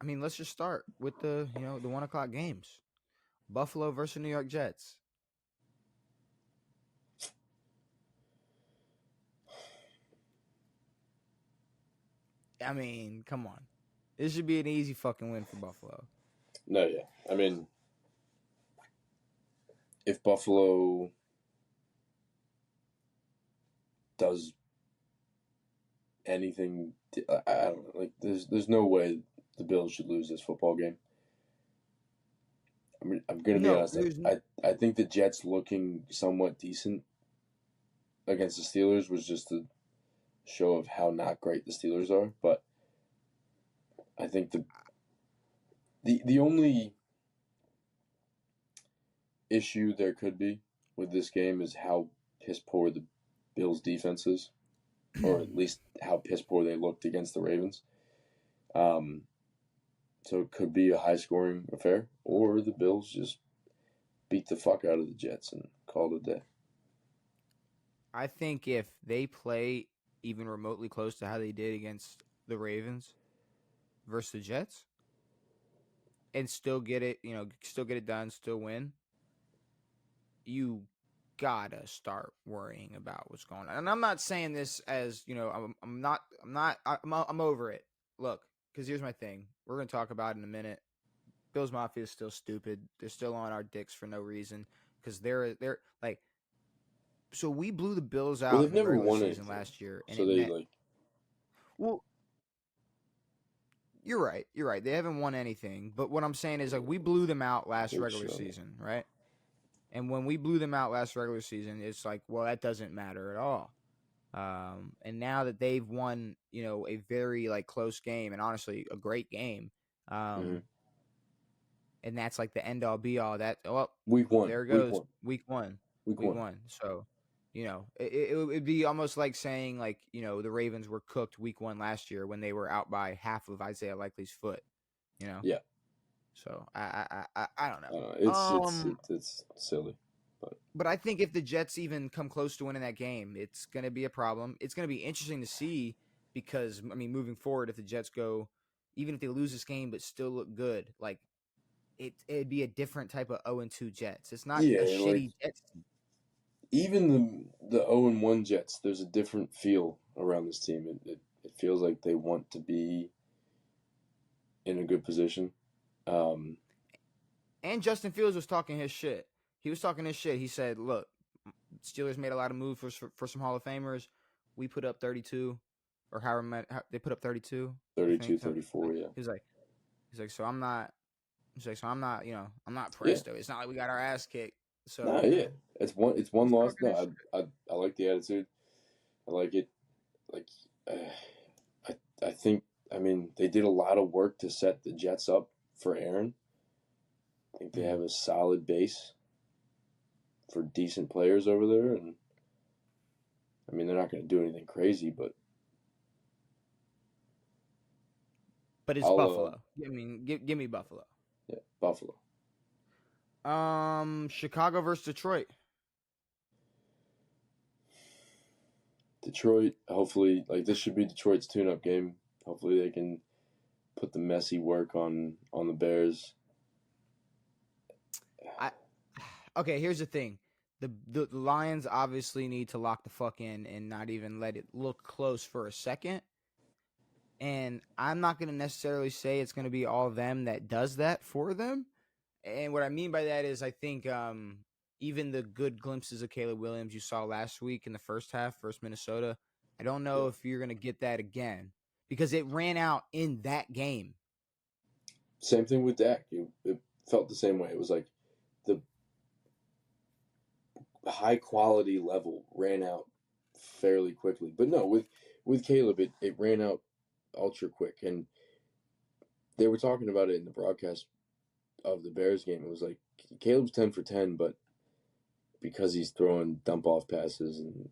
I mean, let's just start with the 1 o'clock games. Buffalo versus New York Jets. I mean, come on. This should be an easy fucking win for Buffalo. No, yeah. I mean, if Buffalo does anything, I don't know. Like, there's no way the Bills should lose this football game. I mean, I'm gonna be No, honest. I think the Jets looking somewhat decent against the Steelers was just a show of how not great the Steelers are. But I think the only issue there could be with this game is how piss poor the Bills' defense is, or at least how piss poor they looked against the Ravens. So it could be a high-scoring affair, or the Bills just beat the fuck out of the Jets and call it a day. I think if they play even remotely close to how they did against the Ravens versus the Jets and still get it, still get it done, still win, you gotta start worrying about what's going on. And I'm not saying this as, I'm over it. Look, because here's my thing. We're gonna talk about it in a minute. Bills Mafia is still stupid. They're still on our dicks for no reason because they're like. So we blew the Bills Well, out they've in the never regular won season anything, last year, and so it they meant well. You're right. You're right. They haven't won anything, but what I'm saying is like we blew them out last good regular show. season, right? And when we blew them out last regular season, it's like, well, that doesn't matter at all. And now that they've won, a very like close game and honestly a great game, Mm-hmm. and that's like the end all be all. That Week one, there it week goes, one, week one, week week one. one. So, it'd be almost like saying like the Ravens were cooked week one last year when they were out by half of Isaiah Likely's foot. You know. Yeah. So I don't know. It's silly, But I think if the Jets even come close to winning that game, it's going to be a problem. It's going to be interesting to see because I mean, moving forward, if the Jets go, even if they lose this game but still look good, like it'd be a different type of 0-2 Jets. It's not a yeah. Like shitty Jets team. even the 0-1 Jets, there's a different feel around this team. It feels like they want to be in a good position. Um, And Justin Fields was talking his shit. He was talking his shit. He said, "Look, Steelers made a lot of moves for some Hall of Famers. We put up 32, or however they put up 32. I 32, think so. 34, yeah. He's like, so I'm not. He's like, so I'm not. I'm not Yeah. presto. It's not like we got our ass kicked. Nah, So yeah. It's one he's loss. talking his No, shit. I like the attitude. I like it. Like, I think, I mean, they did a lot of work to set the Jets up for Aaron. I think they have a solid base for decent players over there, and I mean, they're not going to do anything crazy, but But it's I'll, Buffalo. I mean, give me Buffalo. yeah, Buffalo. Chicago versus Detroit. Detroit, hopefully, like this should be Detroit's tune-up game. Hopefully, they can put the messy work on the Bears. Okay, here's the thing. The Lions obviously need to lock the fuck in and not even let it look close for a second. And I'm not going to necessarily say it's going to be all them that does that for them. And what I mean by that is I think even the good glimpses of Caleb Williams you saw last week in the first half versus Minnesota, I don't know Yeah. if you're going to get that again because it ran out in that game. Same thing with Dak. It felt the same way. It was like the high quality level ran out fairly quickly. But no, with Caleb, it ran out ultra quick. And they were talking about it in the broadcast of the Bears game. It was like Caleb's 10 for 10, but because he's throwing dump off passes and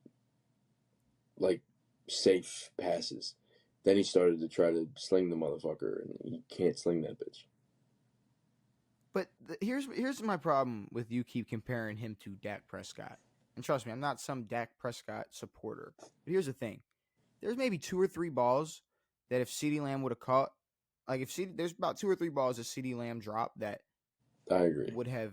like safe passes, then he started to try to sling the motherfucker, and he can't sling that bitch. But here's my problem with you keep comparing him to Dak Prescott. And trust me, I'm not some Dak Prescott supporter. But here's the thing. There's maybe 2 or 3 balls that if CeeDee Lamb would have caught Like if there's about 2 or 3 balls that CD Lamb dropped that I agree. would have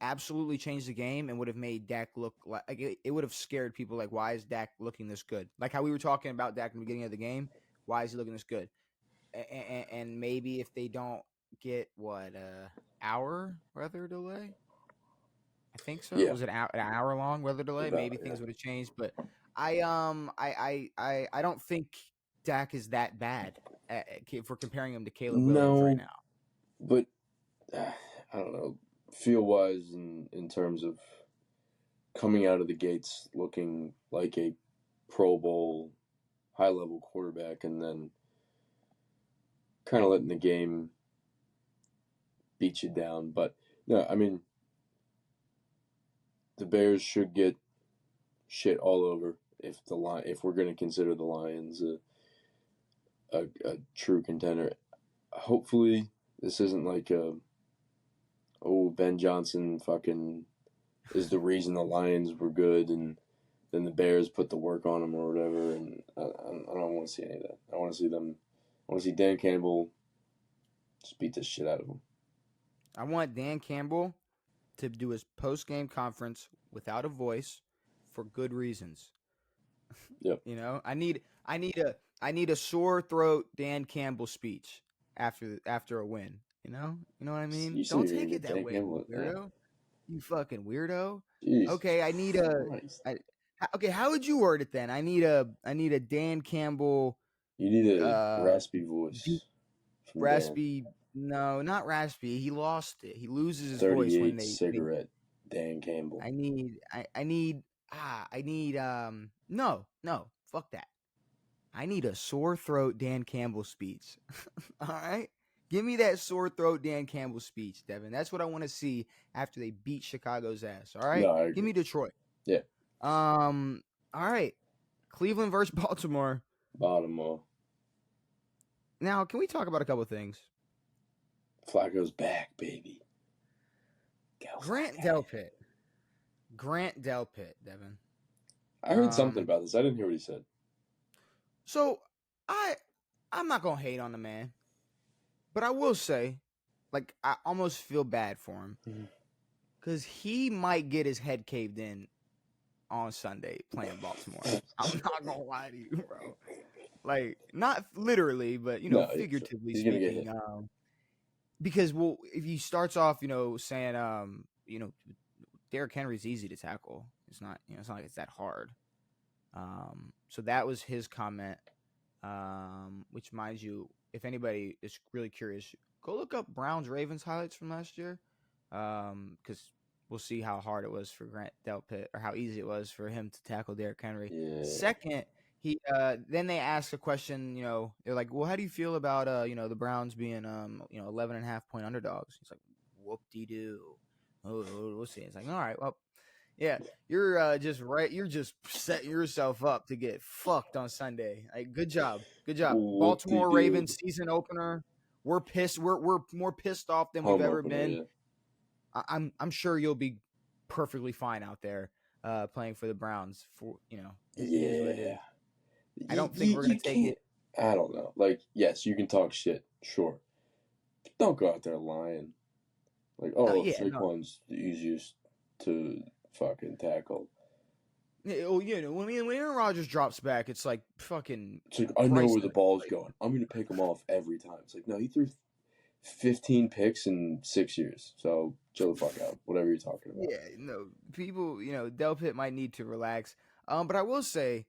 absolutely changed the game and would have made Dak look like it would have scared people. Like, why is Dak looking this good? Like how we were talking about Dak in the beginning of the game. Why is he looking this good? And maybe if they don't get what hour weather delay, I think so. Yeah, Was it an hour long weather delay? about Maybe yeah. things would have changed. But I don't think Dak is that bad if we're comparing him to Caleb Williams right No, now. but I don't know. Feel wise in terms of coming out of the gates looking like a Pro Bowl high level quarterback, and then kind of letting the game beat you down. But no, I mean the Bears should get shit all over if we're going to consider the Lions a true contender. Hopefully, this isn't like Ben Johnson fucking is the reason the Lions were good, and then the Bears put the work on them or whatever. And I don't want to see any of that. I want to see them. I want to see Dan Campbell just beat the shit out of them. I want Dan Campbell to do his post game conference without a voice for good reasons. Yep. You know, I need a sore throat Dan Campbell speech after a win. You know what I mean? You see, Don't you're gonna take it get that Dan way, Campbell. you weirdo. You fucking weirdo. Jesus Okay, I need a. Christ. Okay, how would you word it then? I need a Dan Campbell. You need a Uh, raspy voice deep from Dan. raspy. No, not raspy. He lost it. He loses his voice when 38 they. cigarette Dan Campbell. I need no, fuck that. I need a sore throat Dan Campbell speech. All right? Give me that sore throat Dan Campbell speech, Devin. That's what I want to see after they beat Chicago's ass. All right? No, I Give agree. me Detroit. Yeah. All right. Cleveland versus Baltimore. Baltimore. Now, can we talk about a couple of things? Flacco's back, baby. Go Grant Flacco. Delpit, Devin. I heard something about this. I didn't hear what he said. So I'm not gonna hate on the man, but I will say, like, I almost feel bad for him because he might get his head caved in on Sunday playing Baltimore. I'm not gonna lie to you, bro. Like, not literally, but No, figuratively he's gonna get speaking. hit. Because if he starts off, saying, Derrick Henry's easy to tackle. It's not, it's not like it's that hard. So that was his comment. Which, mind you, if anybody is really curious, go look up Browns Ravens highlights from last year. Because we'll see how hard it was for Grant Delpit or how easy it was for him to tackle Derrick Henry. Yeah. Second, then they asked a question, they're like, well, how do you feel about the Browns being 11.5 point underdogs? He's like, whoop-de-doo. Oh, we'll see. It's like, all right, well, yeah, you're just setting yourself up to get fucked on Sunday. Like, good job. Baltimore Whoop-de-doo. Ravens season opener. We're pissed. We're more pissed off than we've Home ever opener, been. yeah. I'm sure you'll be perfectly fine out there playing for the Browns. For it is what it is. I don't think we're gonna take it. I don't know. Like, yes, you can talk shit, sure. But don't go out there lying. Like, Saquon's the easiest to fucking tackle. When Aaron Rodgers drops back, it's like fucking. It's like, I know where the ball's going. I'm gonna pick him off every time. It's like, no, he threw 15 picks in 6 years. So chill the fuck out. Whatever you're talking about. Yeah, people, Delpit might need to relax. But I will say,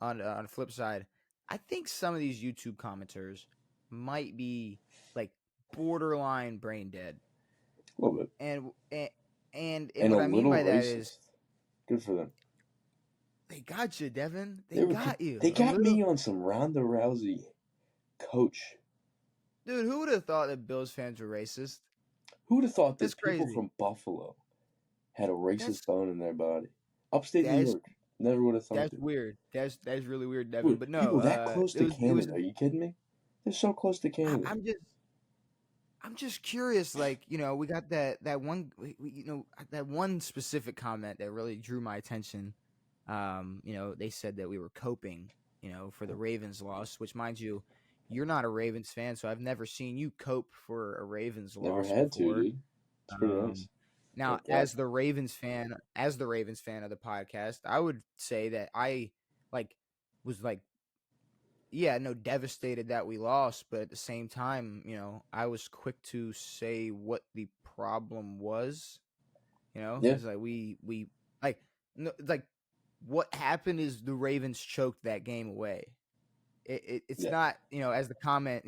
on the flip side, I think some of these YouTube commenters might be like borderline brain dead. A little bit. And what I mean by that is, good for them. They got you, Devin. They got you. They got me on some Ronda Rousey coach. Dude, who would have thought that Bills fans were racist? Who would have thought that people from Buffalo had a racist bone in their body? Upstate New York. Never would have thought That's it. weird. That's really weird, Devin. But no, people that close to Canada. Are you kidding me? They're so close to Canada. I'm just curious. Like, we got that one. That one specific comment that really drew my attention. They said that we were coping, for the Ravens loss, which, mind you, you're not a Ravens fan, so I've never seen you cope for a Ravens Never loss had to, before. dude. It's pretty nice. Now, Thank God. as the Ravens fan of the podcast, I would say that I like was like, yeah, no, devastated that we lost, but at the same time, I was quick to say what the problem was. Yeah. It's like we like no, like what happened is the Ravens choked that game away. It's Yeah. not, as the comment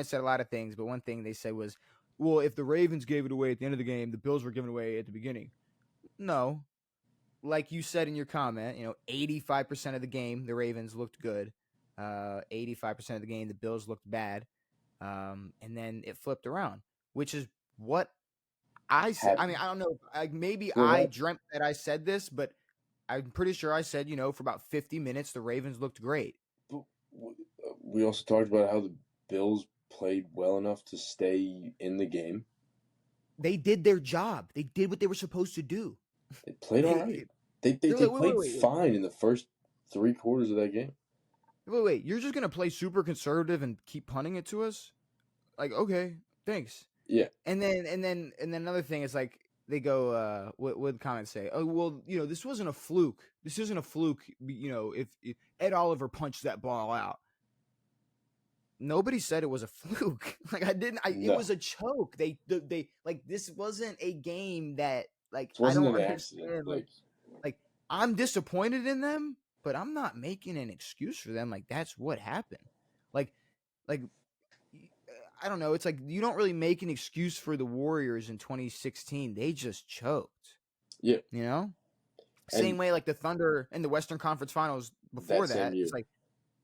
said a lot of things, but one thing they said was, well, if the Ravens gave it away at the end of the game, the Bills were giving away at the beginning. No, like you said in your comment, 85% of the game the Ravens looked good. 85% of the game the Bills looked bad. And then it flipped around, which is what I said. I mean, Happened. I don't know. Maybe What I happened? dreamt that I said this, but I'm pretty sure I said, for about 50 minutes the Ravens looked great. We also talked about how the Bills played well enough to stay in the game. They did their job. They did what they were supposed to do. They played all right. They played fine in the first 3 quarters of that game. Wait. You're just gonna play super conservative and keep punting it to us? Like, okay, thanks. Yeah. And then another thing is like they go, what would comments say? Oh, well, this wasn't a fluke. This isn't a fluke. If Ed Oliver punched that ball out. Nobody said it was a fluke. Like it was a choke. They like this wasn't a game that like It I wasn't don't an understand. accident. Like I'm disappointed in them, but I'm not making an excuse for them. Like that's what happened. Like I don't know. It's like you don't really make an excuse for the Warriors in 2016. They just choked. Yeah. Same way like the Thunder in the Western Conference Finals before that same that. year. It's like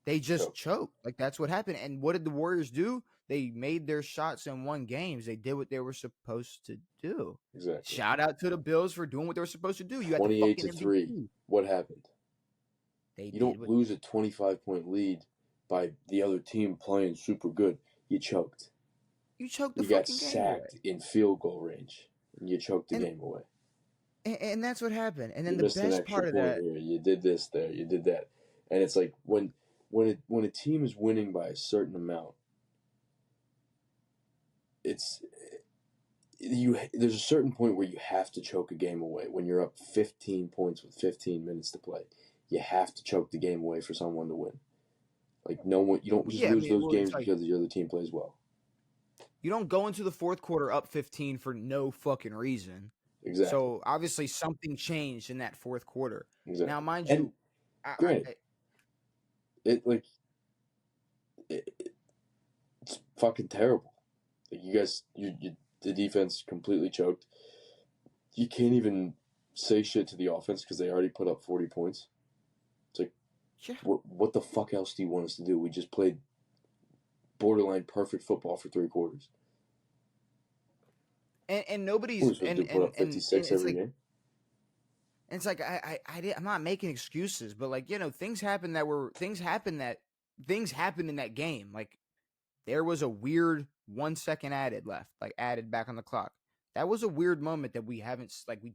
they just choked. Like that's what happened. And what did the Warriors do? They made their shots and won games. They did what they were supposed to do. Exactly. Shout out to the Bills for doing what they were supposed to do. You had 28-3. MVP. What happened? You don't lose a 25-point lead by the other team playing super good. You choked. You choked the fucking fucking game away. You got sacked in field goal range, and you choked the game away. And that's what happened. And then you the best part of that, here. You did this there. You did that, and it's like when a team is winning by a certain amount, there's a certain point where you have to choke a game away. When you're up 15 points with 15 minutes to play, you have to choke the game away for someone to win. Like no one, you don't just lose those games because the other team plays well. You don't go into the fourth quarter up 15 for no fucking reason. Exactly. So obviously something changed in that fourth quarter. Exactly. Now, mind you, it's fucking terrible. Like you guys, the defense completely choked. You can't even say shit to the offense because they already put up 40 points. It's like, what the fuck else do you want us to do? We just played borderline perfect football for 3 quarters. And nobody's put up 56 every game. And it's like I'm not making excuses, but like things happened in that game. Like there was a weird 1 second added back on the clock. That was a weird moment that we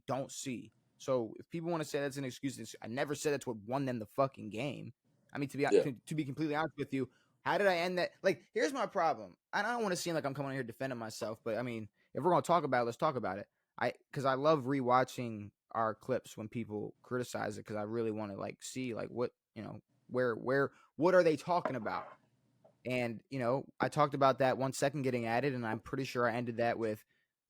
don't see. So if people want to say that's an excuse, I never said that's what won them the fucking game. I mean, to be completely honest with you, how did I end that? Like, here's my problem. I don't want to seem like I'm coming here defending myself, but I mean, if we're gonna talk about it, let's talk about it. Because I love rewatching our clips when people criticize it, because I really want to see what what are they talking about? And I talked about that 1 second getting added, and I'm pretty sure I ended that with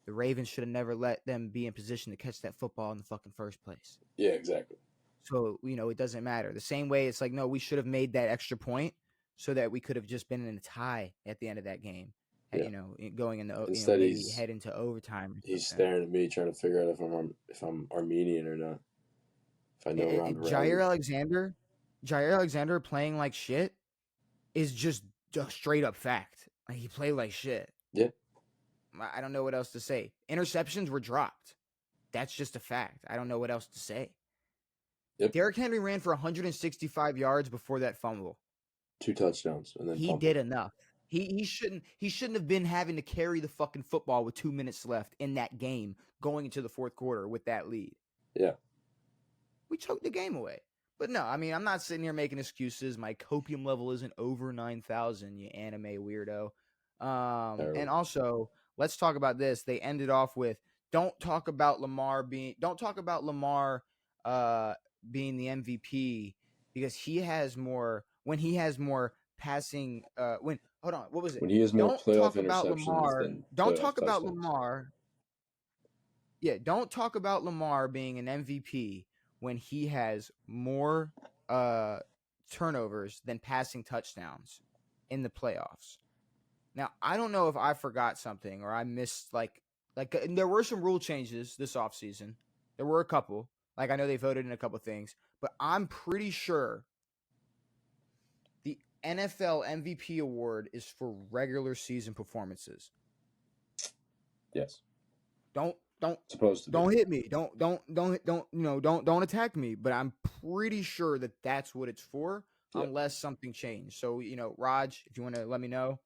the Ravens should have never let them be in position to catch that football in the fucking first place. Yeah, exactly. So it doesn't matter. The same way, it's like, no, we should have made that extra point so that we could have just been in a tie at the end of that game. Yeah. Going into Instead, maybe head into overtime. He's staring at me, trying to figure out if I'm Armenian or not. If I know around Jair Alexander playing like shit is just a straight up fact. Like, he played like shit. Yeah. I don't know what else to say. Interceptions were dropped. That's just a fact. I don't know what else to say. Yep. Derrick Henry ran for 165 yards before that fumble. 2 touchdowns, and then he did enough. He shouldn't have been having to carry the fucking football with 2 minutes left in that game going into the fourth quarter with that lead. Yeah. We choked the game away. But no, I mean, I'm not sitting here making excuses. My copium level isn't over 9,000, you anime weirdo. And Terrible. also, let's talk about this. They ended off with don't talk about Lamar uh being the MVP because he has more when he has more passing when hold on, what was it? When he has more Don't playoff talk about interceptions Lamar. than Don't playoff talk about touchdowns. Lamar. Yeah, don't talk about Lamar being an MVP when he has more uh turnovers than passing touchdowns in the playoffs. Now, I don't know if I forgot something or I missed there were some rule changes this offseason. There were a couple. Like I know they voted in a couple things, but I'm pretty sure the NFL MVP award is for regular season performances. Yes, Don't supposed to be. don't hit me. Don't attack me. But I'm pretty sure that that's what it's for, Yeah, unless something changed. So Raj, if you want to let me know,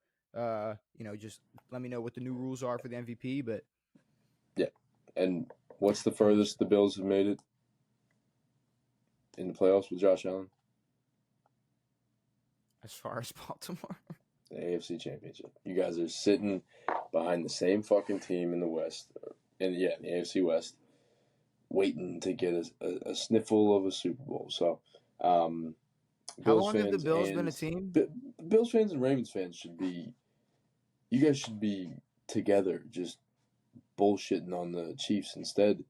just let me know what the new rules are for the MVP. But yeah. And what's the furthest the Bills have made it in the playoffs with Josh Allen? as far as Baltimore, The AFC Championship. You guys are sitting behind the same fucking team in the West, in the AFC West, waiting to get a sniffle of a Super Bowl. So, how Bills long have the fans Bills been a and team? Bills fans and Ravens fans should be. You guys should be together, just bullshitting on the Chiefs instead.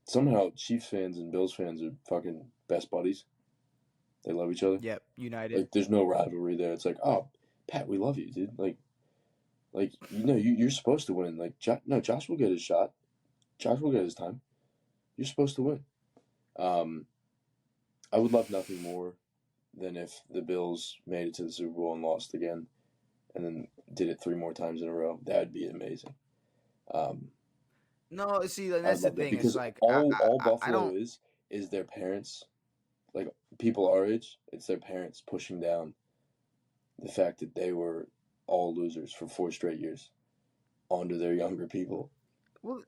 Somehow, Chiefs fans and Bills fans are fucking best buddies. They love each other. Yep, United. Like, there's no rivalry there. It's like, oh, Pat, we love you, dude. Like you're supposed to win. Like, Josh will get his shot. Josh will get his time. You're supposed to win. Um, I would love nothing more than if the Bills made it to the Super Bowl and lost again, and then did it 3 more times in a row. That would be amazing. Um, No, see, and I would that's the love that thing. Is because like all I Buffalo don't. is their parents, like people our age. It's their parents pushing down the fact that they were all losers for 4 straight years onto their younger people, Well,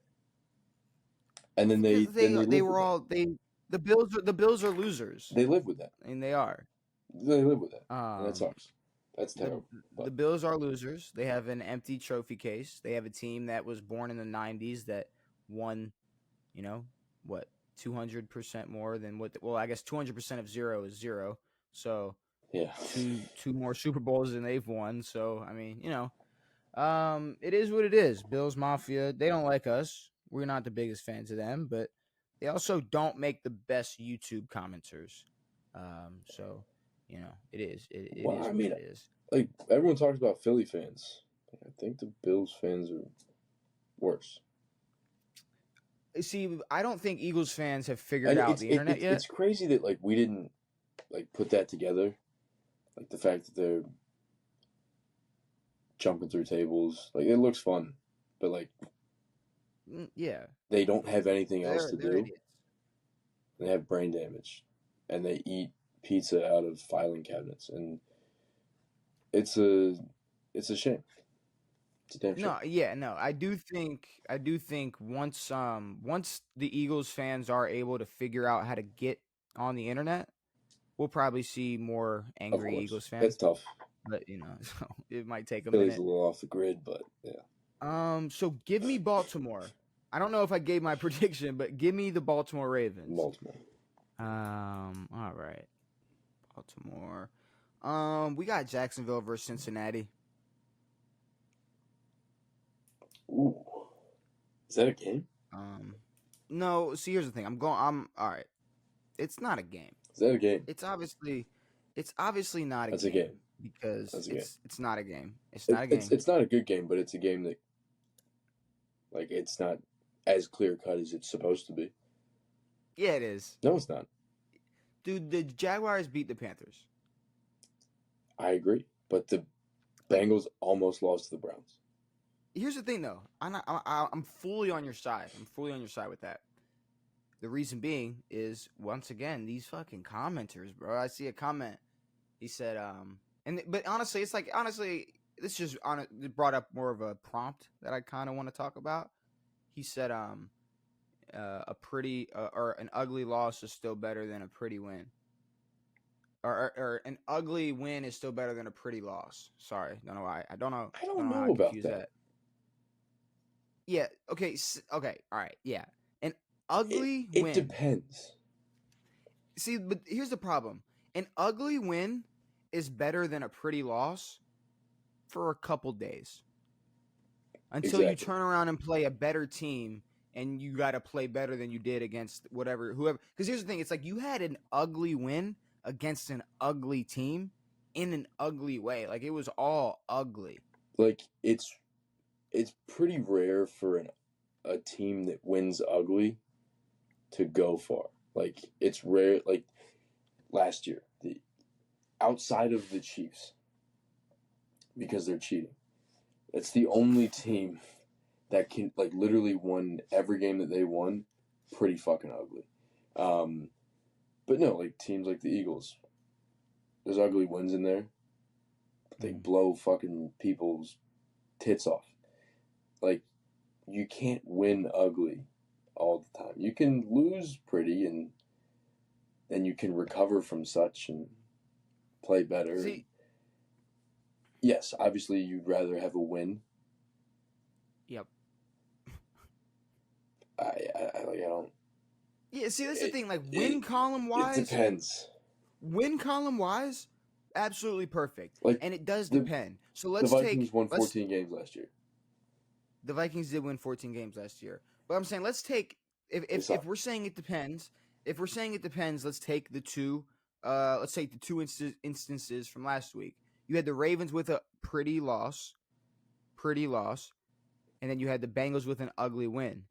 and then because they they live with were that. all the Bills are losers, They live with that. and they are. They live with that, and that Um, sucks. That's the terrible. the But Bills are losers. They have an empty trophy case. They have a team that was born in the '90s that won, you know, what 200% more than what? Well, I guess 200% of zero is zero. So yeah, two more Super Bowls than they've won. So I mean, it is what it is. Bills Mafia. They don't like us. We're not the biggest fans of them, but they also don't make the best YouTube commenters. So it is. It well, is I what mean, it is. like everyone talks about Philly fans. I think the Bills fans are worse. See, I don't think Eagles fans have figured And out the internet yet. it's crazy that like we didn't like put that together. Like the fact that they're jumping through tables, like it looks fun, but like Yeah, they don't have anything else to they're do. idiots. They have brain damage, and they eat pizza out of filing cabinets, and it's a it's a shame. It's a damn shame. No, yeah, no. I do think once the Eagles fans are able to figure out how to get on the internet, we'll probably see more Of angry course, Eagles fans. it's tough. But so it might take a Philly's a minute. little off the grid, but yeah, So give me Baltimore. I don't know if I gave my prediction, but give me the Baltimore Ravens. Baltimore. All right, Baltimore. We got Jacksonville versus Cincinnati. Ooh, is that a game? Um, no. See, here's the thing. I'm all right. It's not a game. Is that a game? It's obviously, it's obviously not a That's a game game. because That's a game. it's not a game. It's not a game. It's not a good game, but it's a game that like it's not as clear cut as it's supposed to be. Yeah, it is. No, it's not. Dude, the Jaguars beat the Panthers. I agree, but the Bengals almost lost to the Browns. Here's the thing, though. I'm fully on your side. I'm fully on your side with that. The reason being is once again these fucking commenters, bro. I see a comment. He said, but honestly, it's like this just it brought up more of a prompt that I kind of want to talk about. He said, a pretty or an ugly loss is still better than a pretty win. Or an ugly win is still better than a pretty loss. Sorry, don't know why. I don't know. I Don't don't know how know I about confuse that. that. Yeah. Okay. Okay. All right. Yeah. An It ugly it win. depends. See, but here's the problem. An ugly win is better than a pretty loss for a couple days until you Exactly. turn around and play a better team and you got to play better than you did against whoever. Because here's the thing: it's like you had an ugly win against an ugly team in an ugly way. Like it was all ugly. Like it's pretty rare for a team that wins ugly to go far. Like it's rare. Like last year, the outside of the Chiefs, because they're cheating. It's the only team that can like literally won every game that they won pretty fucking ugly. But no, like teams like the Eagles, there's ugly wins in there. They blow fucking people's tits off. Like you can't win ugly all the time. You can lose pretty, and then you can recover from such and play better. See, yes, obviously you'd rather have a win. yep. I don't. Yeah, see, that's the thing. Like It depends. win column wise, absolutely perfect. Like And it does the depend. So the let's Vikings take won 14 games last year. the Vikings did win 14 games last year. But I'm saying let's take if we're saying it depends, let's take the two instances from last week. You had the Ravens with a pretty loss, and then you had the Bengals with an ugly win.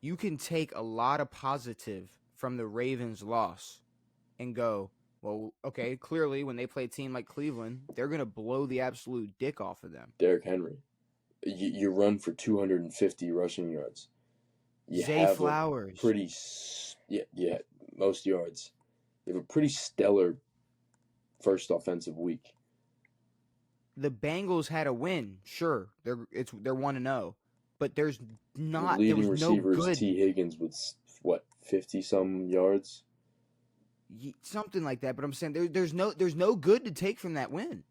You can take a lot of positive from the Ravens loss and go, well, okay, clearly when they play a team like Cleveland, they're going to blow the absolute dick off of them. Derrick Henry, you run for 250 rushing yards. You Zay have Flowers. a pretty most yards. You have a pretty stellar first offensive week. The Bengals had a win, sure. They're 1-0, but there was Leading no receiver is good, T. Higgins with what 50 some yards. something like that. But I'm saying there's no good to take from that win.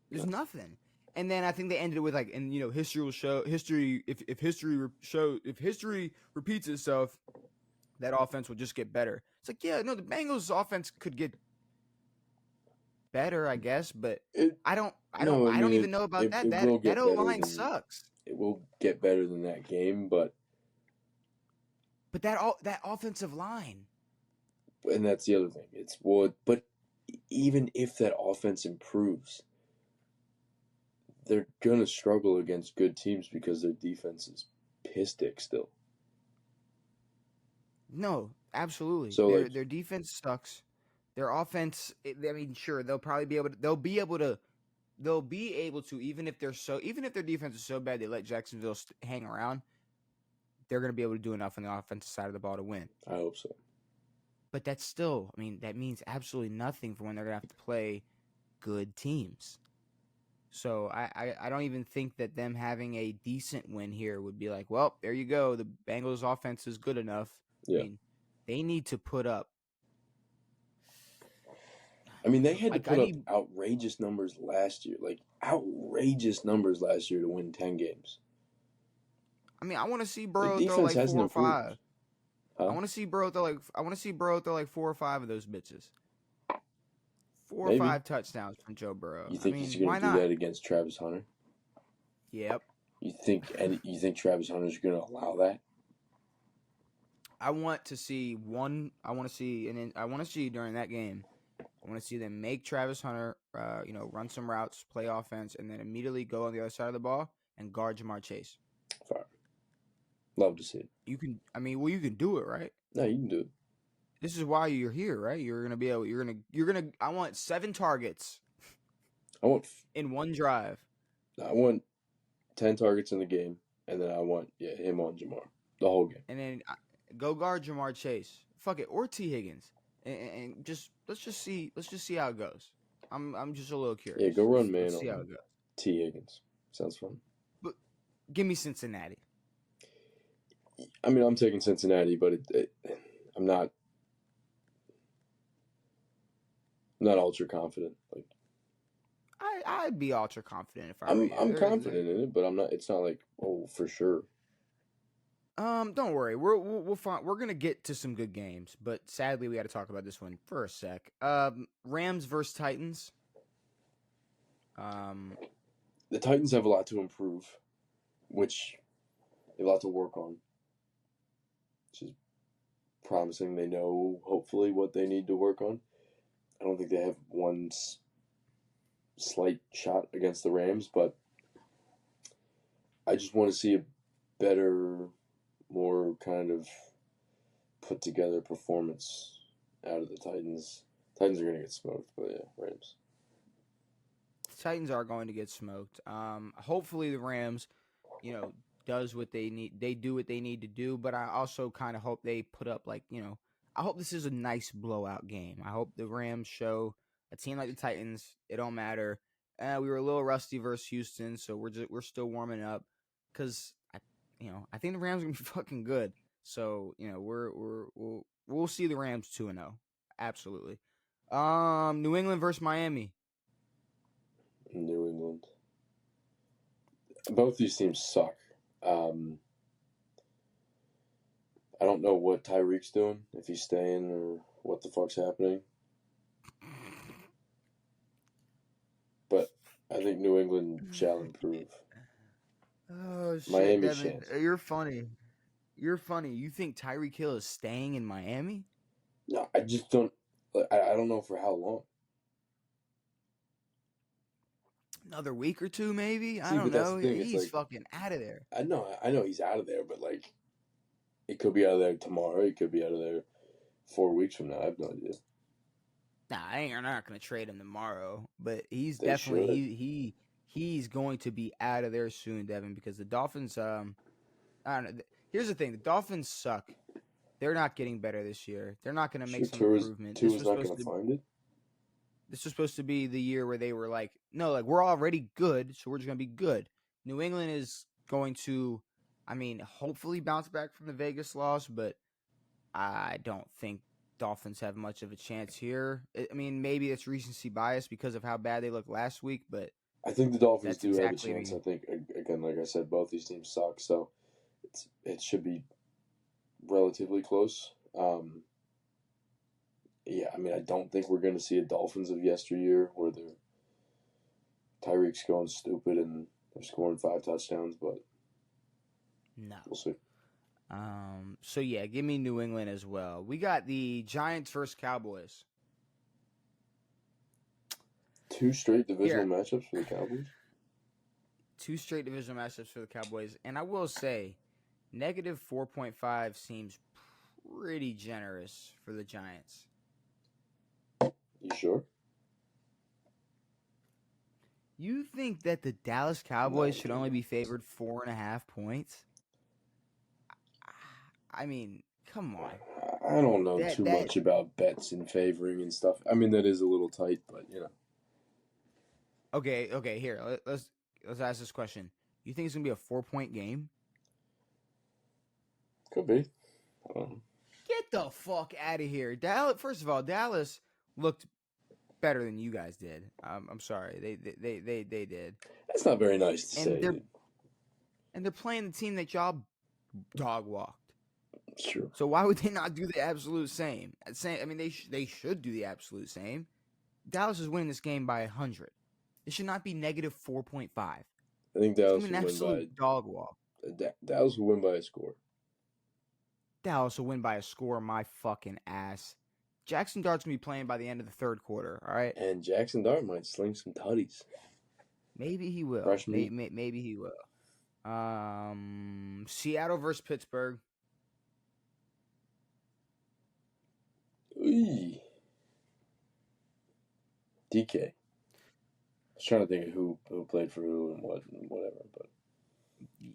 There's nothing. And then I think they ended it with like, and history will show history. If history repeats itself, that offense will just get better. It's like, yeah, no, the Bengals offense could get better, I guess, but I don't even know about that. It will That get O better line than sucks. it will get better than that game, but that offensive line. and that's the other thing. But even if that offense improves, they're gonna struggle against good teams because their defense is piss dick still. No, absolutely. So Their defense sucks. Their offense, I mean, sure, they'll be able to even if their defense is so bad they let Jacksonville hang around, they're going to be able to do enough on the offensive side of the ball to win. I hope so. But that's still, I mean, that means absolutely nothing for when they're going to have to play good teams. So I don't even think that them having a decent win here would be like, well, there you go. The Bengals offense is good enough. Yeah. I mean, they need to put up. I mean, they had to put up outrageous numbers last year. Like, outrageous numbers last year to win 10 games. I mean, I want to see Burrow The throw defense like 4 hasn't or improved. 5. Huh? I want to see Burrow throw like 4 or 5 of those bitches. 4 Maybe. or 5 touchdowns from Joe Burrow. You think he's going to do that against Travis Hunter? Yep. You think Travis Hunter's going to allow that? I want to see during that game, I want to see them make Travis Hunter, run some routes, play offense, and then immediately go on the other side of the ball and guard Jamar Chase. Fire. Love to see it. You can do it, right? No, you can do it. This is why you're here, right? You're gonna. I want 7 targets. In one drive. I want 10 targets in the game, and then I want him on Jamar the whole game. And then go guard Jamar Chase. Fuck it, or T Higgins, and let's just see how it goes. I'm just a little curious. Yeah, go run man let's see on how it goes. T Higgins. Sounds fun. But give me Cincinnati. I mean, I'm taking Cincinnati, but I'm not ultra confident. Like I'd be ultra confident if I were I'm you. confident in it, but I'm not. It's not like for sure. Don't worry. We'll find. We're gonna get to some good games, but sadly we got to talk about this one for a sec. Rams versus Titans. Um, The Titans have a lot to improve, which they have a lot to work on, which is promising. They know hopefully what they need to work on. I don't think they have one slight shot against the Rams, but I just want to see a better, more kind of put together performance out of the Titans. Titans are going to get smoked, but yeah, Rams. Titans are going to get smoked. Hopefully the Rams, does what they need. They do what they need to do. But I also kind of hope they put up I hope this is a nice blowout game. I hope the Rams show a team like the Titans. It don't matter. We were a little rusty versus Houston, so we're still warming up because I think the Rams are gonna be fucking good. So we'll see the Rams 2-0. Absolutely. New England versus Miami. New England. Both these teams suck. Um, I don't know what Tyreek's doing, if he's staying or what the fuck's happening. But I think New England shall improve. Oh shit, Miami Devin, shan't. you're funny. You're funny. You think Tyreek Hill is staying in Miami? No, I just don't. I don't know for how long. Another week or two, maybe? I See, don't but that's know. the thing. It's He's like fucking out of there. I know he's out of there, but like it could be out of there tomorrow. It could be out of there 4 weeks from now. I have no idea. Nah, I'm not gonna trade him tomorrow. But he's They definitely should. he's going to be out of there soon, Devin, because the Dolphins I don't know. Here's the thing: the Dolphins suck. They're not getting better this year. They're not gonna make Sure, some improvement. Tua's not going to find it. This was supposed to be the year where they were like, no, like we're already good, so we're just gonna be good. New England is going to, hopefully bounce back from the Vegas loss, but I don't think Dolphins have much of a chance here. Maybe it's recency bias because of how bad they looked last week, but I think the Dolphins that's do have a exactly chance. I think again, like I said, both these teams suck, so it should be relatively close. Yeah, I mean, I don't think we're going to see a Dolphins of yesteryear where Tyreek's going stupid and they're scoring 5 touchdowns, but no. we'll see. So yeah, give me New England as well. We got the Giants versus Cowboys. 2 straight divisional Here, matchups for the Cowboys. 2 straight divisional matchups for the Cowboys, and I will say, -4.5 seems pretty generous for the Giants. You sure? You think that the Dallas No, Cowboys I'm should only kidding. be favored 4.5 points? I mean, come on. I don't know That too that much about bets and favoring and stuff. I mean, that is a little tight, but okay. Here, let's ask this question. You think it's gonna be a 4-point game? could be. Get the fuck out of here, Dallas. First of all, Dallas looked better than you guys did. I'm sorry, they did, That's not very nice to and say, they're dude. and they're playing the team that y'all dog walked. Sure. So why would they not do the absolute same? They should do the absolute same. Dallas is winning this game by 100. It should not be -4.5. I think It's gonna Dallas be will an win by absolute dog walk. Dallas will win by a score. Dallas will win by a score. My fucking ass. Jackson Dart's gonna be playing by the end of the third quarter. All right. And Jackson Dart might sling some tutties. Maybe he will. Fresh meat. Maybe he will. Seattle versus Pittsburgh. Eee. DK. I was trying to think of who played for who and what and whatever, but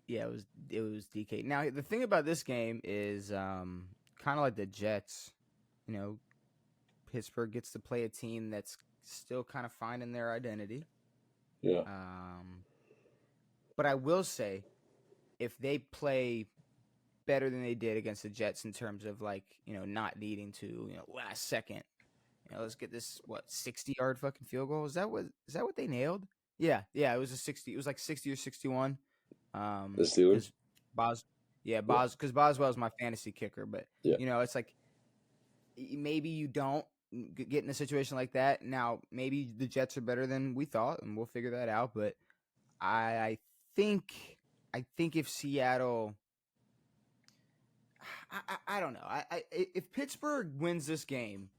Yeah, it was DK. Now the thing about this game is kind of like the Jets. You know, Pittsburgh gets to play a team that's still kind of finding their identity. yeah. But I will say, if they play better than they did against the Jets in terms of like, not needing to, last second. Let's get this 60-yard fucking field goal. Is that what they nailed? Yeah, it was a 60. It was like 60 or 61. The Steelers. Because Bos, yeah, Yeah. because Boswell's my fantasy kicker, but Yeah. it's like maybe you don't get in a situation like that. Now, maybe the Jets are better than we thought, and we'll figure that out. But I think if Seattle, I don't know. If Pittsburgh wins this game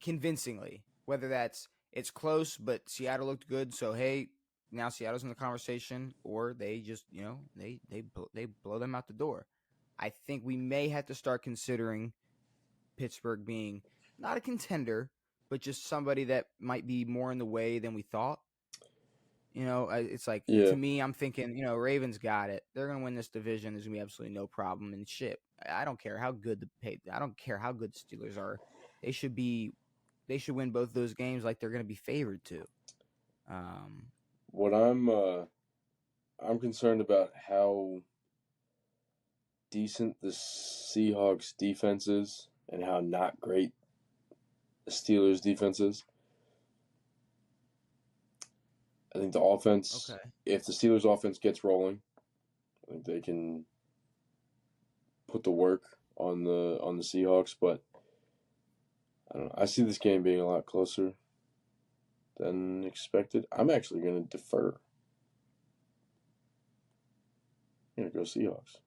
convincingly, whether it's close, but Seattle looked good, so hey, now Seattle's in the conversation, or they just they blow them out the door. I think we may have to start considering Pittsburgh being not a contender, but just somebody that might be more in the way than we thought. It's like, Yeah. to me, I'm thinking, Ravens got it. They're gonna win this division. There's gonna be absolutely no problem. And shit, I don't care how good I don't care how good the Steelers are. They should win both those games like they're gonna be favored to. What I'm concerned about how decent the Seahawks defense is and how not great the Steelers defense is. I think the offense, Okay. if the Steelers offense gets rolling, I think they can put the work on the Seahawks, but I don't know. I see this game being a lot closer than expected. I'm actually going to defer. I'm going to go Seahawks.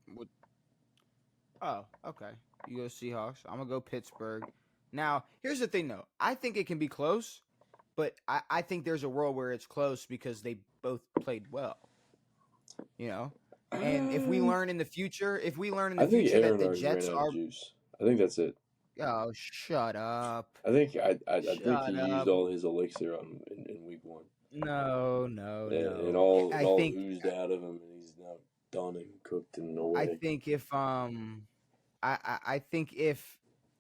Oh, okay. You go Seahawks. I'm gonna go Pittsburgh. Now, here's the thing, though. I think it can be close, but I think there's a world where it's close because they both played well. And if we learn in the future, I think that Aaron the already Jets ran out are, of juice. I think that's it. oh, shut up. I think he Shut used up. all his elixir in week 1. No. And all I think oozed out of him, and he's now done and cooked and I away. think if I think if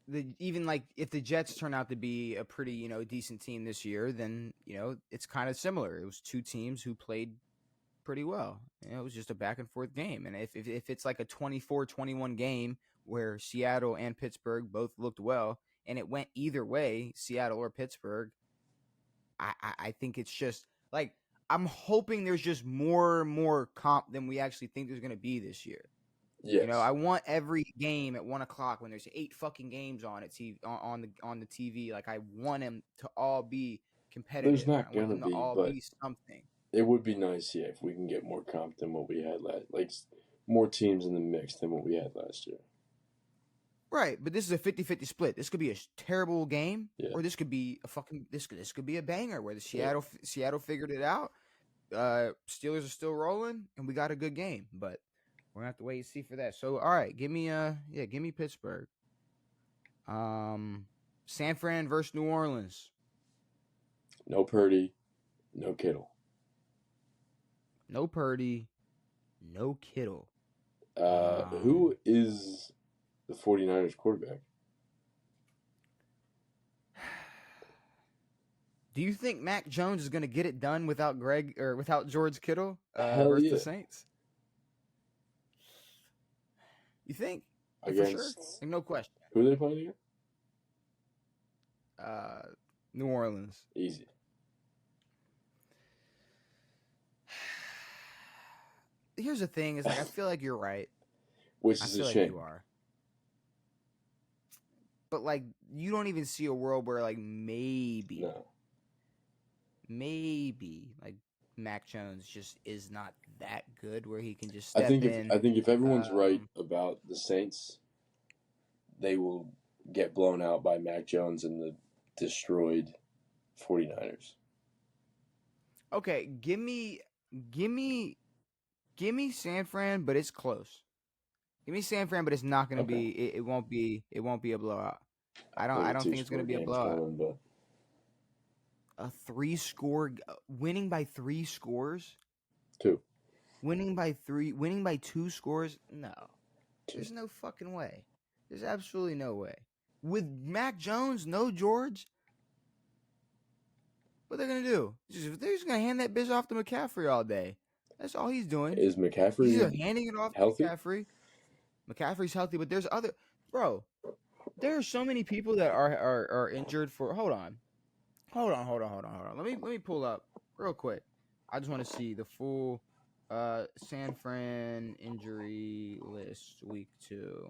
if the Jets turn out to be a pretty decent team this year, then it's kind of similar. It was two teams who played pretty well. It was just a back and forth game. And if it's like a 24-21 game where Seattle and Pittsburgh both looked well and it went either way, Seattle or Pittsburgh, I think it's just like I'm hoping there's just more comp than we actually think there's going to be this year. Yes. I want every game at 1:00 when there's 8 fucking games on it on the TV. Like, I want them to all be competitive. There's not I want gonna them to be, all but be something. it would be nice, yeah, if we can get more comp than what we had last, like more teams in the mix than what we had last year. Right, but this is a 50-50 split. This could be a terrible game, Yeah. or this could be a fucking this could be a banger where the Seattle figured it out. Steelers are still rolling, and we got a good game, but we're gonna have to wait and see for that. So, all right, give me Pittsburgh. San Fran versus New Orleans. No Purdy, no Kittle. No Purdy, no Kittle. Who is the 49ers quarterback? Do you think Mac Jones is going to get it done without without George Kittle Hell versus yeah. the Saints? You think? Against, for sure? Like, no question. Who are they playing again? New Orleans. Easy. Here's the thing: is like I feel like you're right. Which I is feel a like shame. you are. But like, you don't even see a world where like maybe like Mac Jones just is not that good where he can just step in. I think if everyone's right about the Saints, they will get blown out by Mac Jones and the destroyed 49ers. Okay, give me San Fran, but it's close. Give me San Fran, but it's not going to be. It won't be a blowout. I don't think it's going to be a blowout. Coming, but a 3-score winning by 3 scores. 2. Winning by 2 scores. No, there's no fucking way. There's absolutely no way. With Mac Jones, no George. What they're gonna do? They're just gonna hand that bitch off to McCaffrey all day. That's all he's doing. Is McCaffrey He's either handing it off healthy? to McCaffrey. McCaffrey's healthy, but there's other bro. There are so many people that are injured for. Hold on. Let me pull up real quick. I just want to see the full San Fran injury list week 2.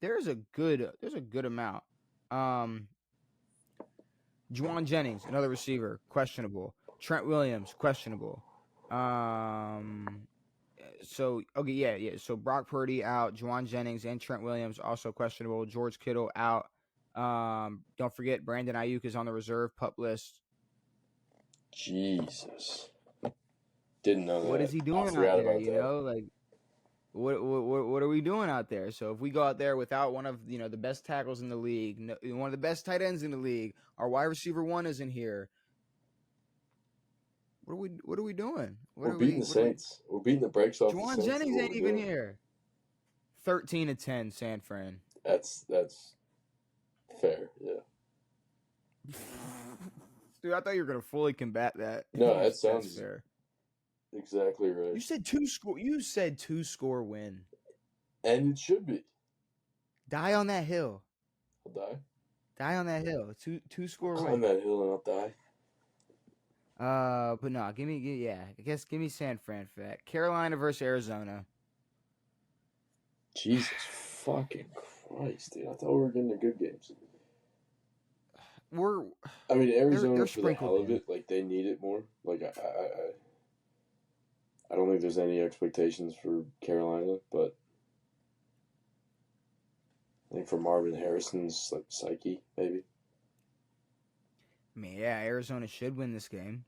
There's a good amount. Um Juwan Jennings, another receiver, questionable. Trent Williams, questionable. Um so okay, yeah. So Brock Purdy out, Juwan Jennings and Trent Williams also questionable. George Kittle out. Don't forget Brandon Ayuk is on the reserve pup list. Jesus. Didn't know What is that. he I doing out forgot there? about that. Like what are we doing out there? So if we go out there without one of the best tackles in the league, one of the best tight ends in the league, our wide receiver one isn't here. What are we doing? We're beating the Saints. We're beating the brakes off the Juwan Saints. Is Jennings what ain't we're even doing. here. 13-10, San Fran. That's fair. Yeah. Dude, I thought you were gonna fully combat that. No, that That's sounds fair. exactly right. You said two score. You said 2-score win. And it should be. Die on that hill. I'll die. Die on that hill. Two-score Climb win. that hill and I'll die. But no, give me San Fran for that. Carolina versus Arizona. Jesus fucking Christ, dude! I thought we were getting the good games. I mean, Arizona they're for the hell of sprinkled in. it, like they need it more. Like I don't think there's any expectations for Carolina, but I think for Marvin Harrison's like psyche, maybe. I mean, yeah, Arizona should win this game.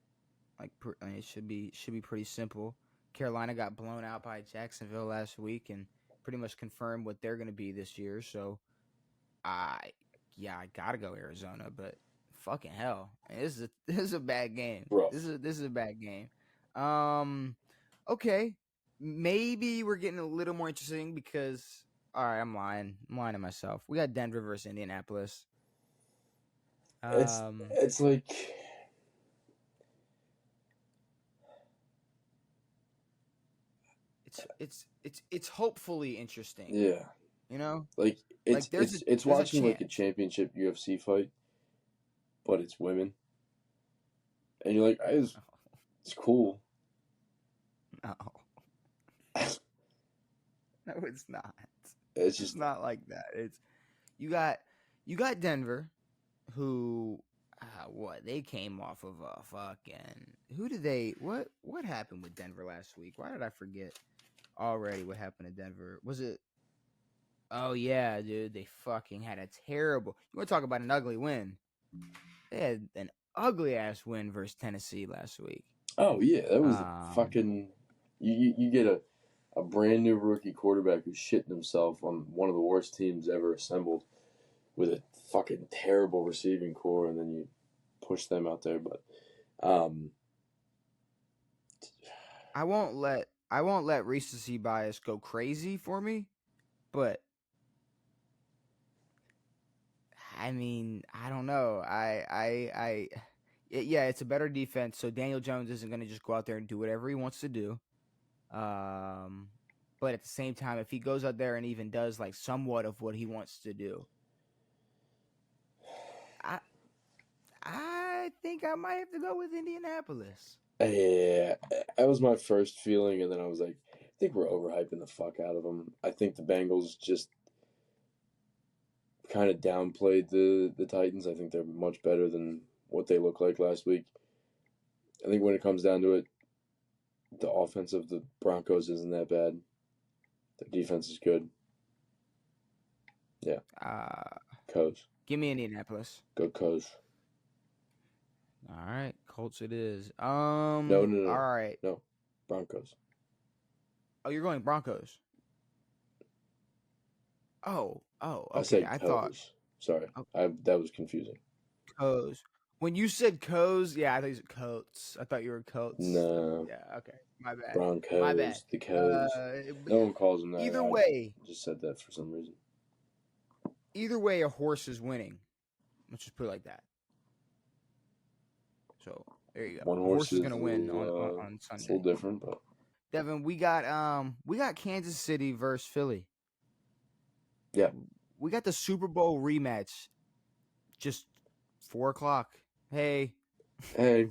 It should be pretty simple. Carolina got blown out by Jacksonville last week and pretty much confirmed what they're going to be this year. So, I gotta go Arizona. But fucking hell, this is a bad game. Rough. This is a bad game. Okay, maybe we're getting a little more interesting because all right, I'm lying to myself. We got Denver versus Indianapolis. It's like it's hopefully interesting. yeah, Like it's watching like a championship UFC fight, but it's women, and you're like, it's cool. No. No, it's not. It's just not like that. It's you got Denver, who what they came off of a fucking what happened with Denver last week? Why did I forget already what happened to Denver? Was it? Oh yeah, dude, they fucking had a terrible. You want to talk about an ugly win? They had an ugly ass win versus Tennessee last week. Oh yeah, that was fucking. You get a brand new rookie quarterback who's shitting himself on one of the worst teams ever assembled with a fucking terrible receiving core, and then you push them out there. But I won't let recency bias go crazy for me, but I mean, I don't know. Yeah, it's a better defense, so Daniel Jones isn't going to just go out there and do whatever he wants to do. But at the same time, if he goes out there and even does like somewhat of what he wants to do, I think I might have to go with Indianapolis. Yeah, that was my first feeling, and then I was like, I think we're overhyping the fuck out of them. I think the Bengals just kind of downplayed the Titans. I think they're much better than what they look like last week. I think when it comes down to it, the offense of the Broncos isn't that bad. The defense is good. Yeah. Coes. Give me Indianapolis. Go Coes. All right, Colts it is. No. All right. No, Broncos. Oh, you're going Broncos. Oh, okay. I said I Coes. thought. Sorry, that was confusing. Coes. When you said Coes, yeah, I thought you said Coats. I thought you were Coats. No. Yeah. Okay. My bad. Broncos. My bad. The Coes. No one calls them that. Either way, I just said that for some reason. Either way, a horse is winning. Let's just put it like that. So there you go. One horse is is going to win on Sunday. It's a little different, but Devin, we got Kansas City versus Philly. Yeah. We got the Super Bowl rematch. Just 4 o'clock. Hey, Hey,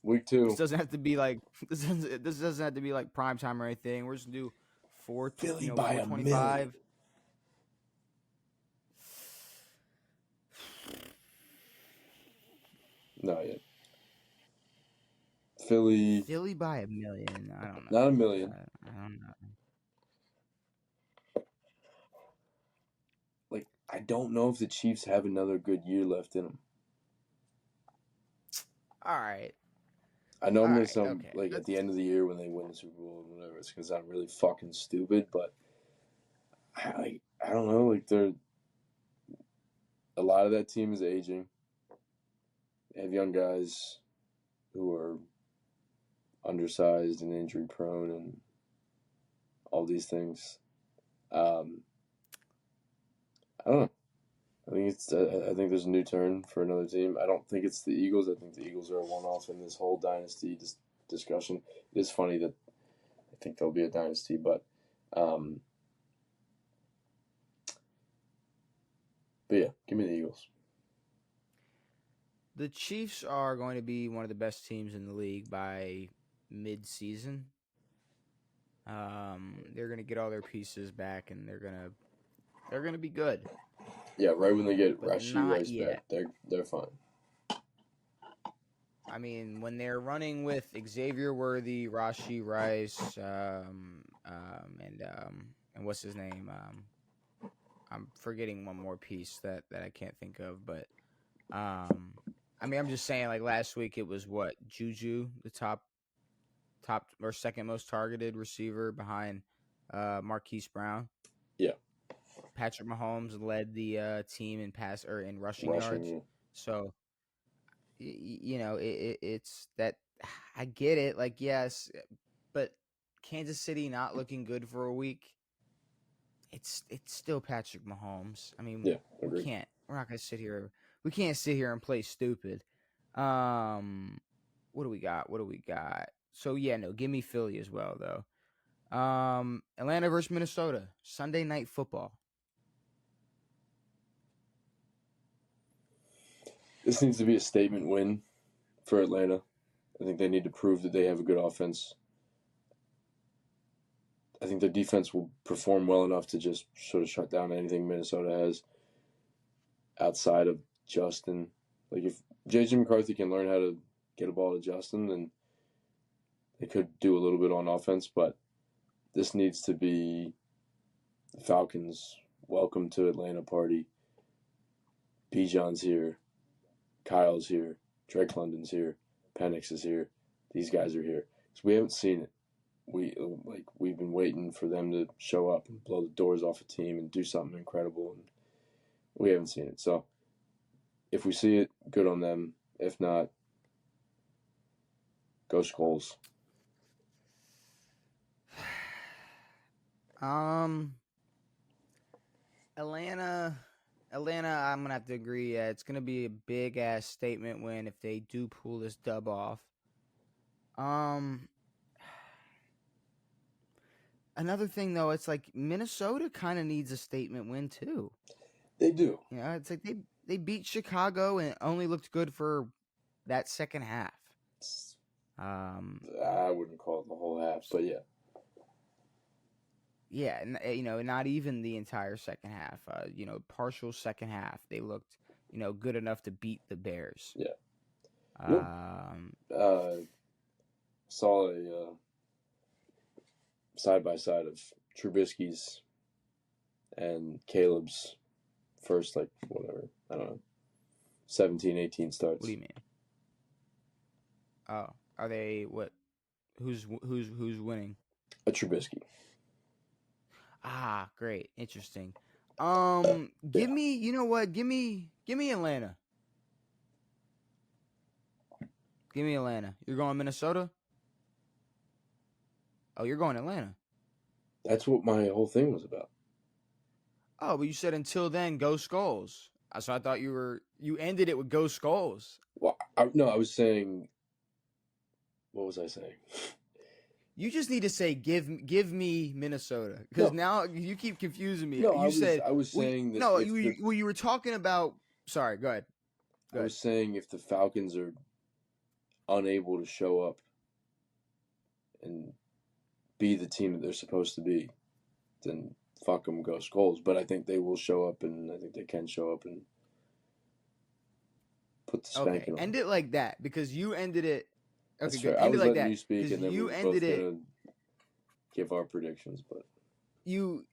week this 2. doesn't have to be like this doesn't have to be like prime time or anything. We're just gonna do Philly by four a twenty million. five. Not yet. Philly, Philly by a million. I don't know not a about million. that. I don't know. Like, I don't know if the Chiefs have another good year left in them. All right. I know All I'm gonna right. sound Okay. like at the end of the year when they win the Super Bowl and whatever, it's because I'm really fucking stupid. But I don't know. Like, a lot of that team is aging. They have young guys who are undersized and injury prone and all these things. I don't know. I think there's a new turn for another team. I don't think it's the Eagles. I think the Eagles are a one-off in this whole dynasty discussion. It's funny that I think they'll be a dynasty, but yeah, give me the Eagles. The Chiefs are going to be one of the best teams in the league by mid-season. They're gonna get all their pieces back, and they're gonna be good. Yeah, right when they get But Rashee not Rice back, yet. they're fine. I mean, when they're running with Xavier Worthy, Rashi Rice, and what's his name? I'm forgetting one more piece that I can't think of, but I mean, I'm just saying. Like last week, it was what Juju, the top or second most targeted receiver behind Marquise Brown. Yeah, Patrick Mahomes led the team in pass or in rushing yards. rushing. So it's that I get it. Like yes, but Kansas City not looking good for a week. It's still Patrick Mahomes. I mean, Yeah, agreed. we're not gonna sit here. We can't sit here and play stupid. Um, what do we got? What do we got? So yeah, no, give me Philly as well though. Atlanta versus Minnesota, Sunday Night Football. This needs to be a statement win for Atlanta. I think they need to prove that they have a good offense. I think their defense will perform well enough to just sort of shut down anything Minnesota has outside of Justin. Like if JJ McCarthy can learn how to get a ball to Justin, then they could do a little bit on offense. But this needs to be the Falcons' welcome to Atlanta party. Bijan's here, Kyle's here, Drake London's here, Penix is here. These guys are here. So we haven't seen it. We've been waiting for them to show up and blow the doors off a team and do something incredible, and we haven't seen it. So if we see it, good on them. If not, go Skulls. Atlanta, I'm gonna have to agree. Yeah, it's gonna be a big ass statement win if they do pull this dub off. Another thing though, it's like Minnesota kind of needs a statement win too. They do. You know, it's like they beat Chicago and only looked good for that second half. I wouldn't call it the whole half, but yeah. Yeah, not even the entire second half. Partial second half. They looked, good enough to beat the Bears. Yeah. Saw a side by side of Trubisky's and Caleb's first, I don't know, 17, 18 starts. What do you mean? Oh, are they what? Who's winning? A Trubisky. Ah, great, interesting. Yeah. Give me, you know what? Give me Atlanta. Give me Atlanta. You're going Minnesota? Oh, you're going Atlanta. That's what my whole thing was about. Oh, but you said until then, go Skulls. So I thought you ended it with go Skulls. Well, I was saying, what was I saying? You just need to say give me Minnesota, because No. now you keep confusing me. No, You said I was saying that no. if You were talking about. Sorry, go ahead. I was saying if the Falcons are unable to show up and be the team that they're supposed to be, then fuck them, go Skulls. But I think they will show up, and I think they can show up and put the spanking on. End it like that, because you ended it. Okay, That's good. fair. I End it was like letting that, you speak, because and then we you were ended both it. gonna give our predictions. But You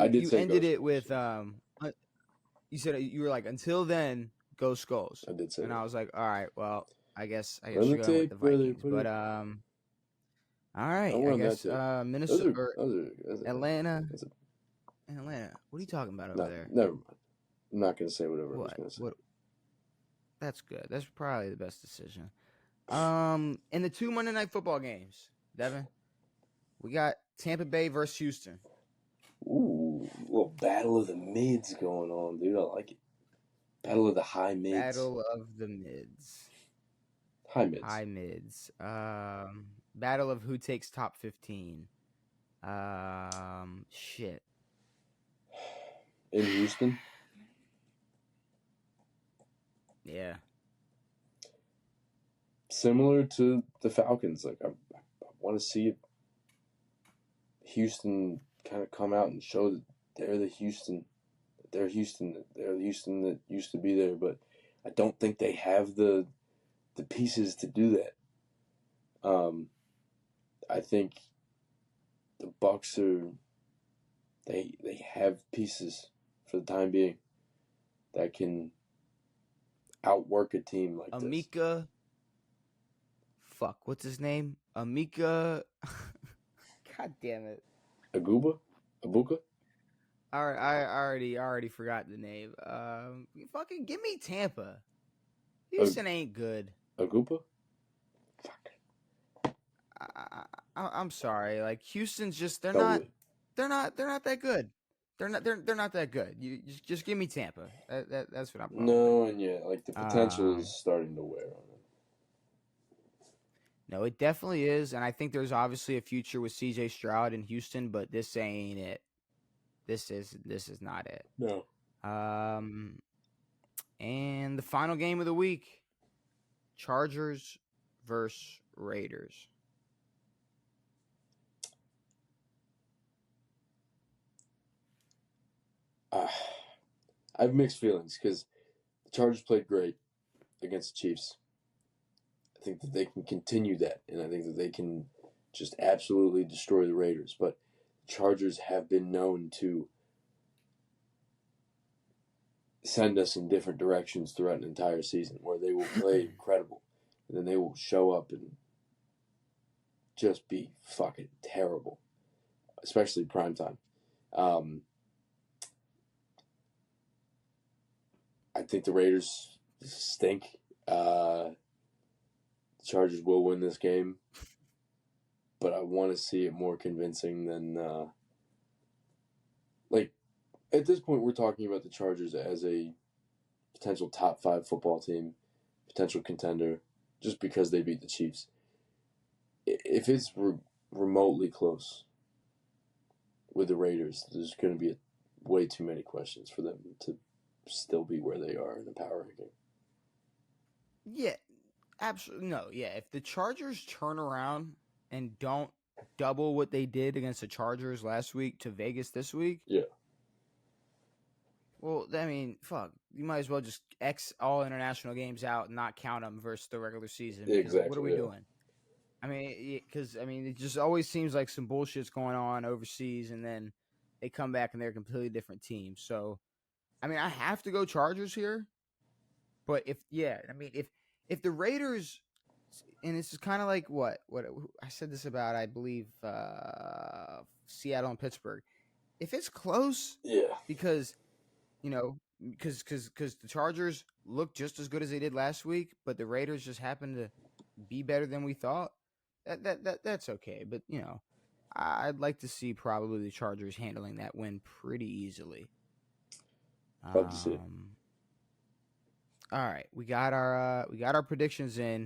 I did you say ended go it Skulls. with you said you were like, until then, go Skulls. I did say And that. I was like, all right, well, I guess Run the you're going with tape, the brother. Vikings. But all right, Don't I run that guess tape. Minnesota or Those are Atlanta. Atlanta. What are you talking about over there? never mind. I'm not gonna say whatever I was What? gonna say. What? That's good. That's probably the best decision. In the 2 Monday Night Football games, Devin, we got Tampa Bay versus Houston. Ooh, little battle of the mids going on, dude. I like it. Battle of the high mids. Battle of the mids. High mids. High mids. Battle of who takes top 15. Shit. In Houston? Yeah. Similar to the Falcons. Like, I want to see Houston kind of come out and show that they're the Houston. They're Houston. They're the Houston that used to be there, but I don't think they have the pieces to do that. I think the Bucks are they have pieces for the time being that can outwork a team like Amika. this. Fuck, what's his name? Amika. God damn it. Abuka? I already forgot the name. Fucking give me Tampa. Houston ain't good. Agupa? I'm sorry. Like, Houston's just they're Probably. not that good. They're not that good. You just give me Tampa. That's what I'm going No, with. and yeah, like the potential is starting to wear on them. No, it definitely is, and I think there's obviously a future with CJ Stroud in Houston, but this ain't it. This is not it. No. And the final game of the week, Chargers versus Raiders. I have mixed feelings because the Chargers played great against the Chiefs. I think that they can continue that, and I think that they can just absolutely destroy the Raiders. But the Chargers have been known to send us in different directions throughout an entire season, where they will play incredible, and then they will show up and just be fucking terrible, especially primetime. I think the Raiders stink. The Chargers will win this game, but I want to see it more convincing than like at this point we're talking about the Chargers as a potential top 5 football team, potential contender, just because they beat the Chiefs. If it's remotely close with the Raiders, there's going to be way too many questions for them to still be where they are in the power ranking. Yeah, absolutely. No, yeah. If the Chargers turn around and don't double what they did against the Chargers last week to Vegas this week, yeah. Well, I mean, fuck. You might as well just X all international games out and not count them versus the regular season. Exactly. What are we doing? I mean, because it just always seems like some bullshit's going on overseas, and then they come back and they're a completely different team. So, I mean, I have to go Chargers here. But if the Raiders, and this is kind of like what I said this about, I believe, Seattle and Pittsburgh. If it's close, Yeah. because the Chargers look just as good as they did last week, but the Raiders just happen to be better than we thought. That's okay. But I'd like to see probably the Chargers handling that win pretty easily. Love to see it. All right, we got our predictions in.